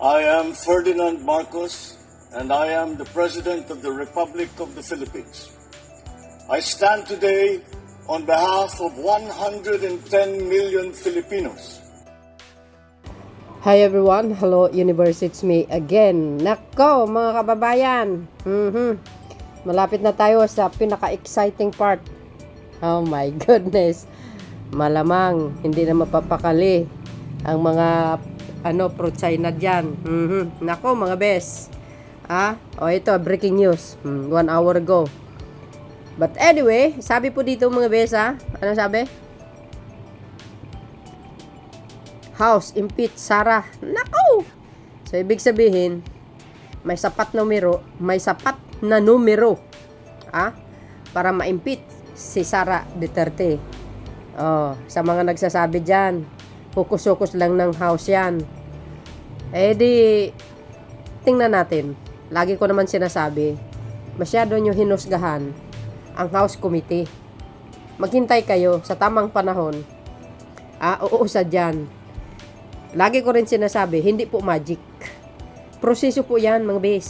I am Ferdinand Marcos, and I am the President of the Republic of the Philippines. I stand today on behalf of 110 million Filipinos. Hi everyone, hello universe, it's me again. Nako mga kababayan, malapit na tayo sa pinaka-exciting part. Oh my goodness, malamang hindi na mapapakali ang mga pro-China dyan. Nako mga bes, ito breaking news 1 hour ago. But anyway, sabi po dito mga bes, ano sabi? House impeach Sara. Nako! So ibig sabihin, may sapat na numero para ma-impeach si Sara Duterte. Sa mga nagsasabi diyan, hukus-hukus lang ng house yan. Tingnan natin. Lagi ko naman sinasabi, masyado nyo hinusgahan ang House Committee. Maghintay kayo sa tamang panahon. Uusad yan. Lagi ko rin sinasabi, hindi po magic. Proseso po yan, mga bes.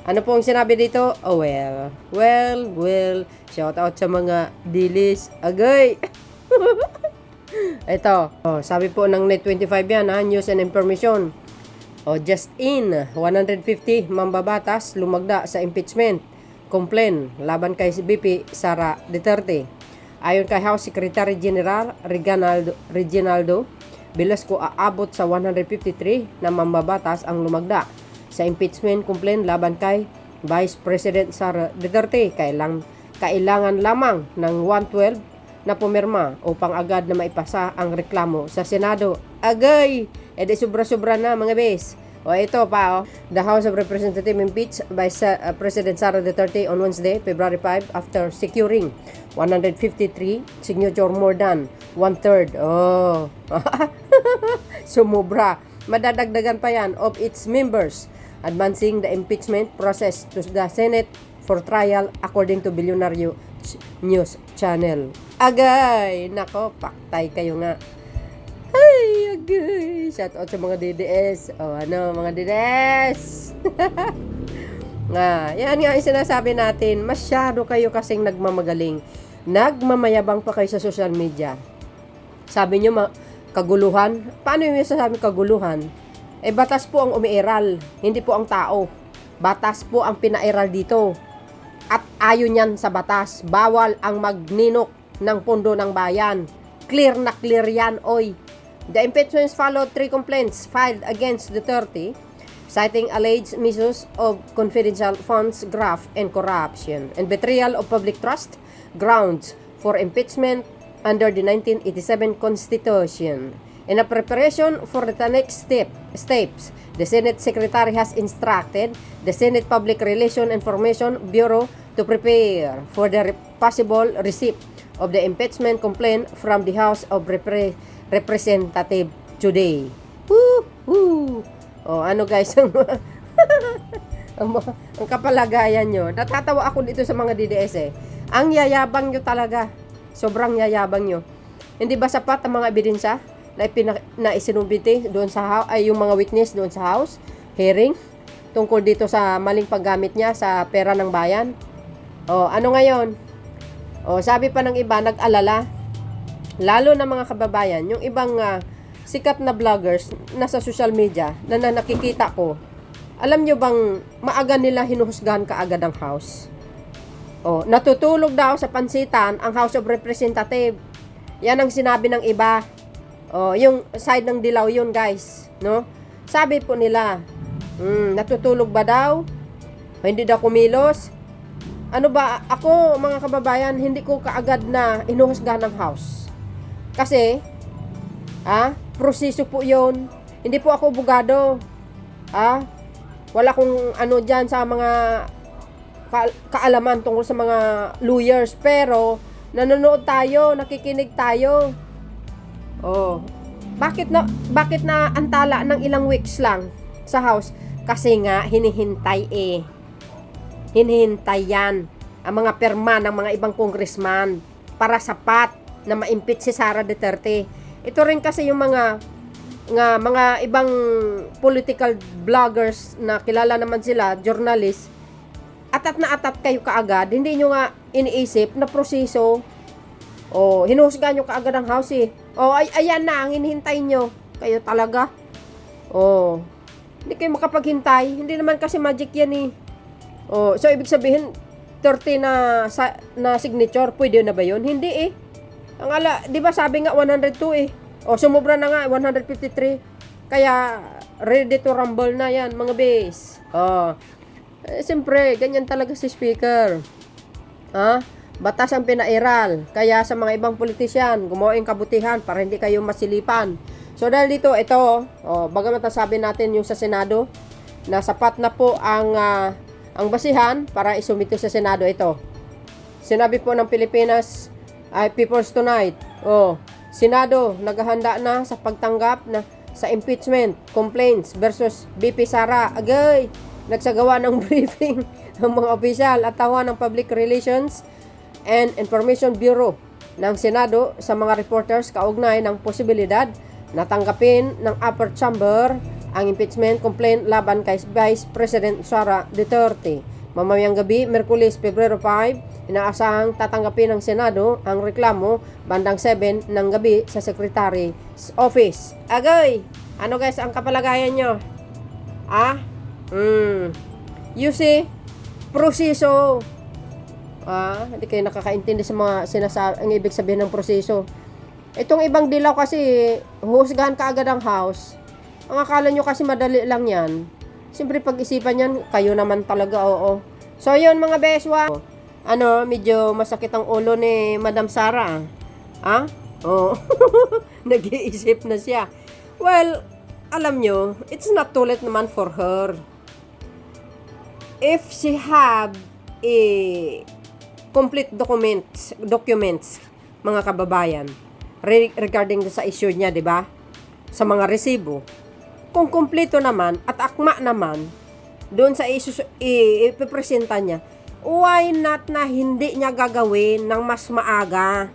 Ano po ang sinabi dito? Well. Shout out sa mga dilis. Agay! Ito. Sabi po ng Net25 yan, News and Information. Just in, 150 mambabatas lumagda sa impeachment complaint laban kay BP Sara Duterte. Ayon kay House Secretary General Reginaldo Velasco, aabot sa 153 na mambabatas ang lumagda sa impeachment complaint laban kay Vice President Sara Duterte. Kailangan lamang ng 112 na pumirma upang agad na maipasa ang reklamo sa Senado. Agay! Sobra-sobra na mga bes. Ito pa, The House of Representatives impeached by President Sara Duterte on Wednesday, February 5, after securing 153 signature, more than one-third. Sumubra. Madadagdagan pa yan of its members, advancing the impeachment process to the Senate for trial, according to Billionaire News Channel. Agay! Nako, paktay kayo nga. Ay, agay! Shout out sa mga DDS. Mga DDS? Yan nga yung sinasabi natin. Masyado kayo kasing nagmamagaling. Nagmamayabang pa kayo sa social media. Sabi nyo, kaguluhan. Paano yung sasabi kaguluhan? Batas po ang umiiral, hindi po ang tao. Batas po ang pinairal dito. At ayon yan sa batas, bawal ang magninok ng pondo ng bayan. Clear na clear yan, oy. The impeachments followed 3 complaints filed against Duterte, citing alleged misuse of confidential funds, graft, and corruption, and betrayal of public trust, grounds for impeachment under the 1987 Constitution. In a preparation for the next steps, the Senate Secretary has instructed the Senate Public Relations Information Bureau to prepare for the possible receipt of the impeachment complaint from the House of Representatives today. Guys, ang kapalagayan nyo. Natatawa ako dito sa mga DDS Ang yayabang nyo talaga. Sobrang yayabang nyo. Hindi ba sapat ang mga ebidensya na isinumbiti doon sa yung mga witness doon sa House hearing tungkol dito sa maling paggamit niya sa pera ng bayan? Ano ngayon? Sabi pa ng iba, nag-alala, lalo na mga kababayan, yung ibang sikat na vloggers na sa social media na nakikita ko. Alam nyo bang maaga nila hinuhusgahan kaagad ang House? Natutulog daw sa pansitan ang House of Representatives. Yan ang sinabi ng iba. Yung side ng dilaw yun, guys, no? Sabi po nila, natutulog ba daw? Hindi daw kumilos? Ano ba, ako mga kababayan, hindi ko kaagad na inuhusgahan ng House. Kasi, proseso po yun. Hindi po ako abogado. Wala kong dyan sa mga kaalaman tungkol sa mga lawyers. Pero, nanonood tayo, nakikinig tayo. Bakit na antala ng ilang weeks lang sa House? Kasi nga, hinihintay Hinihintay yan ang mga perma ng mga ibang congressman para sapat na ma-impeach si Sara Duterte. Ito rin kasi yung mga nga mga ibang political vloggers na kilala naman sila, journalist, atat na atat kayo kaagad, hindi nyo nga iniisip na proseso. O, hinusgahan nyo kaagad ang house eh. O, ayan na, ang hinihintay nyo. Kayo talaga. O, hindi kayo makapaghintay. Hindi naman kasi magic yan eh. O, so ibig sabihin, 30 na signature, pwede na ba yun? Hindi eh. Ang di ba sabi nga 102 eh. O, sumubra na nga, 153. Kaya, ready to rumble na yan, mga base. O, siyempre, ganyan talaga si speaker. Ha? Batas ang pinairal. Kaya sa mga ibang politisyan, gumawa yung kabutihan para hindi kayo masilipan. So dahil dito, ito, bagamat sabi natin yung sa Senado, na sapat na po ang basihan para isumito sa Senado ito. Sinabi po ng Pilipinas ay People's Tonight. Senado, naghahanda na sa pagtanggap na sa impeachment complaints versus BP Sara. Agay, nagsagawa ng briefing ang mga opisyal at tawa ng Public Relations and Information Bureau ng Senado sa mga reporters kaugnay ng posibilidad na tanggapin ng upper chamber ang impeachment complaint laban kay Vice President Sara Duterte. Mamayang gabi, Miyerkules, Pebrero 5, inaasahang tatanggapin ng Senado ang reklamo bandang 7 ng gabi sa Secretary's Office. Agay! Ano guys ang kapalagayan nyo? You see, proseso. Hindi kayo nakakaintindi sa mga ang ibig sabihin ng proseso. Itong ibang dilaw kasi, husgahan ka agad ang house. Ang akala nyo kasi madali lang yan. Siyempre pag-isipan yan, kayo naman talaga, oo. So yun mga beswa. Medyo masakit ang ulo ni Madam Sara. Nag-iisip na siya. Well, alam nyo, it's not too late naman for her. If she have complete documents, mga kababayan, regarding sa issue niya, di ba? Sa mga resibo. Kung kumpleto naman at akma naman doon sa ipipresenta niya, why not na hindi niya gagawin ng mas maaga?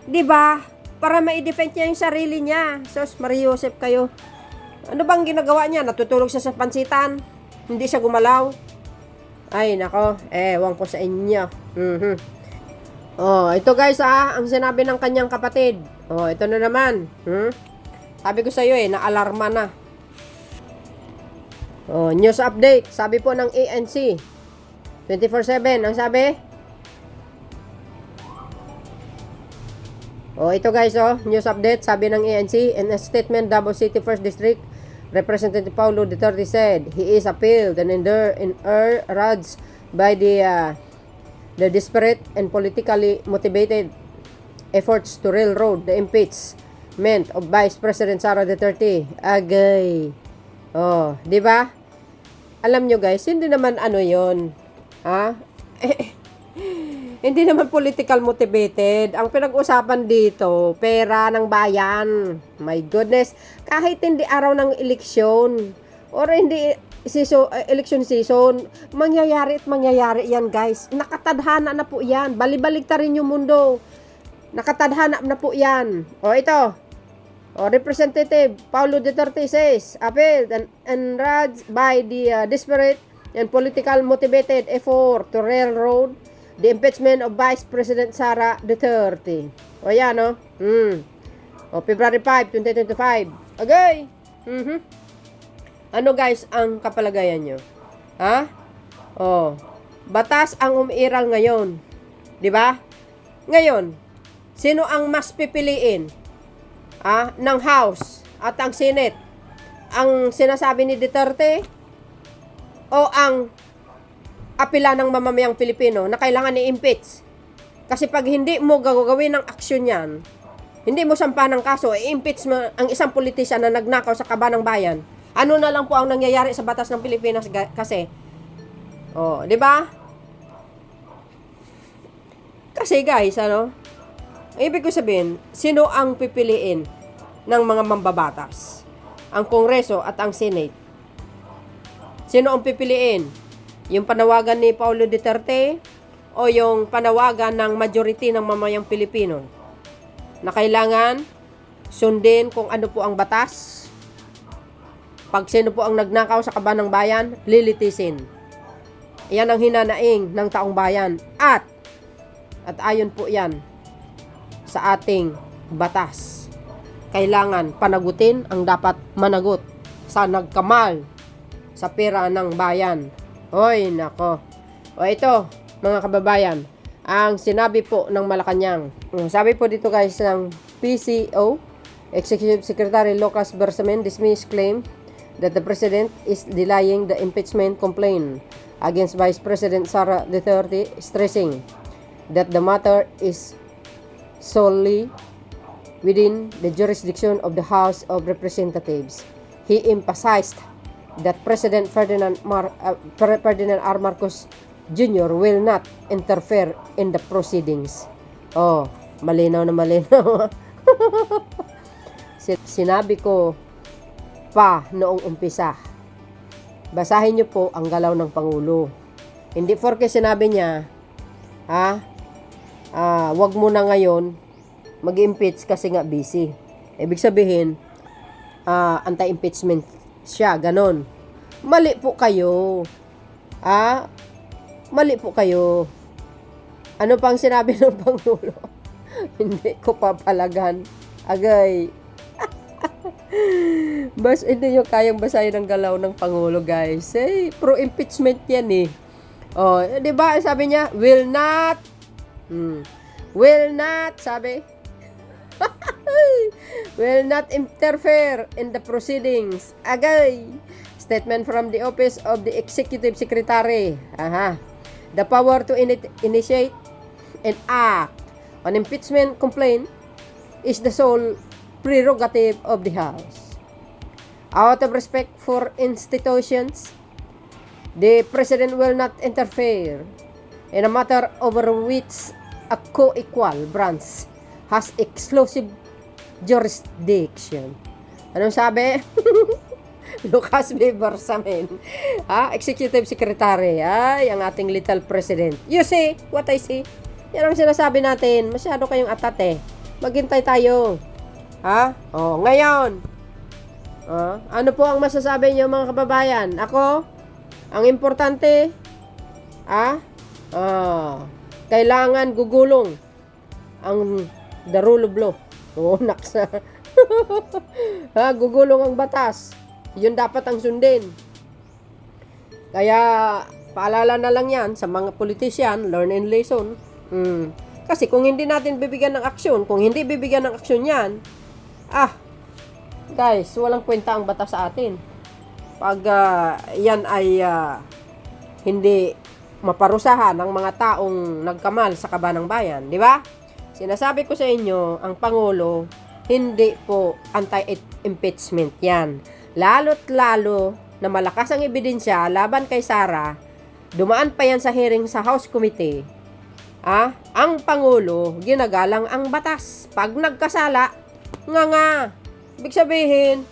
Di ba? Para ma-defend niya yung sarili niya. Sos, Mariosep kayo. Ano bang ginagawa niya? Natutulog siya sa pansitan? Hindi siya gumalaw? Ay, nako. Ewan ko sa inyo. Ito guys ang sinabi ng kanyang kapatid. Ito na naman. Sabi ko sa iyo na-alarma na. News update. Sabi po ng ANC. 24/7. Ang sabi? Ito guys, news update. Sabi ng ANC, in a statement, Davao City 1st District Representative Paulo Duterte said he is appealed and enraged by the desperate and politically motivated efforts to railroad the impeachment of Vice President Sara Duterte. Agay. Di ba? Alam nyo guys, hindi naman yon. Hindi naman political motivated. Ang pinag-usapan dito, pera ng bayan. My goodness. Kahit hindi araw ng eleksyon or hindi election season, mangyayari at mangyayari yan guys. Nakatadhana na po yan. Balibalig ta rin yung mundo. Nakatadhana na po yan. Ito. Representative Paulo Duterte says, appealed and enraged by the desperate and political motivated effort to railroad the impeachment of Vice President Sara Duterte. Yan, February 5, 2025. Okay. Ano guys ang kapalagayan nyo? Batas ang umiiral ngayon. Di ba? Ngayon, sino ang mas pipiliin? Ng House at ang Senate? Ang sinasabi ni Duterte o ang apila ng mamamayang Pilipino na kailangan i-impeach? Kasi pag hindi mo gagawin ng aksyon yan, hindi mo sampahan ng kaso, i-impeach mo ang isang politisyan na nagnakaw sa kaba ng bayan. Ano na lang po ang nangyayari sa batas ng Pilipinas kasi? Di ba? Kasi guys, ibig ko sabihin, sino ang pipiliin ng mga mambabatas? Ang Kongreso at ang Senate. Sino ang pipiliin? Yung panawagan ni Paulo Duterte o yung panawagan ng majority ng mamayang Pilipino na kailangan sundin kung ano po ang batas Pag sino po ang nagnakaw sa kaban ng bayan, lilitisin. Yan ang hinanaing ng taong bayan. At ayon po yan sa ating batas. Kailangan panagutin ang dapat managot sa nagkamal sa pera ng bayan. Hoy, nako. O ito, mga kababayan, ang sinabi po ng Malacanang. Sabi po dito guys ng PCO, Executive Secretary Lucas Bersamin dismissed claim that the President is delaying the impeachment complaint against Vice President Sara Duterte, stressing that the matter is solely within the jurisdiction of the House of Representatives. He emphasized that President Ferdinand R. Marcos Jr. will not interfere in the proceedings. Oh, malinaw na malinaw. Sinabi ko pa noong umpisa. Basahin niyo po ang galaw ng Pangulo. Hindi porke sinabi niya, wag mo na ngayon mag-impeach kasi nga busy. Ibig sabihin, anti-impeachment siya, ganon. Mali po kayo. Mali po kayo. Ano pang sinabi ng Pangulo? Hindi ko papalagan. Agay. Hindi nyo kayang basahin ang galaw ng Pangulo, guys. Pro-impeachment yan eh. Oh, di ba? Sabi niya, will not. Will not, sabi. Will not interfere in the proceedings. Agay. Statement from the Office of the Executive Secretary. The power to initiate and act on impeachment complaint is the sole prerogative of the House. Out of respect for institutions, the President will not interfere in a matter over which a co-equal branch has exclusive jurisdiction. Anong sabi? Lucas B. Bersamin, Executive Secretary, ang ating little President. You see what I see? Yan ang sinasabi natin. Masyado kayong atat Maghintay tayo. Ngayon. Ano po ang masasabi niyo mga kababayan? Ako, ang importante, kailangan gugulong ang the rule of law. Naksa. Gugulong ang batas. Yun dapat ang sundin. Kaya, paalala na lang yan sa mga politician, learn and lesson. Kasi kung hindi natin bibigyan ng aksyon, kung hindi bibigyan ng aksyon yan, guys, walang kwenta ang batas sa atin. Pag yan ay hindi maparusahan ng mga taong nagkamal sa kaban ng bayan, di ba? Sinasabi ko sa inyo, ang Pangulo, hindi po anti-impeachment yan. Lalo't lalo na malakas ang ebidensya laban kay Sara, dumaan pa yan sa hearing sa House Committee. Ang Pangulo, ginagalang ang batas. Pag nagkasala, ibig sabihin,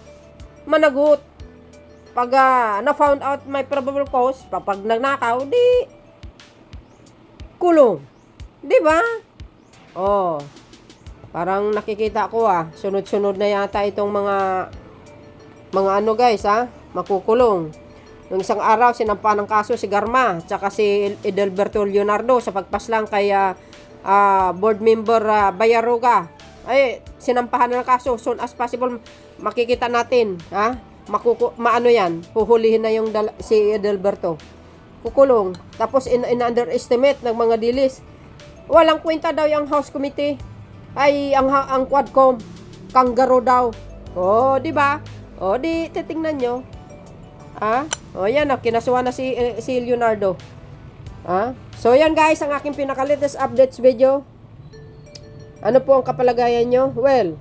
managot. Pag na-found out may probable cause, pag nagnakaw, di kulong. Di ba? Parang nakikita ko sunod-sunod na yata itong mga guys makukulong. Nung isang araw, sinampa ng kaso si Garma, tsaka si Edelberto Leonardo sa pagpaslang kay board member Bayaruga. Sinampahan na ng kaso. Soon as possible, makikita natin, maano yan, huhulihin na yung si Edelberto. Kukulong. Tapos, in-underestimate ng mga dilis. Walang kwenta daw yung House Committee. Ang Quadcom, kangaroo daw. Di ba? Di titingnan nyo. Yan kinasuhan na si Leonardo. So yan guys, ang aking pinaka-latest updates video. Ano po ang kapalagayan nyo? Well,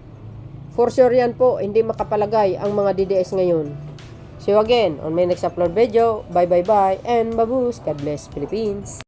for sure yan po, hindi makapalagay ang mga DDS ngayon. See you again on my next upload video. Bye and babush. God bless Philippines.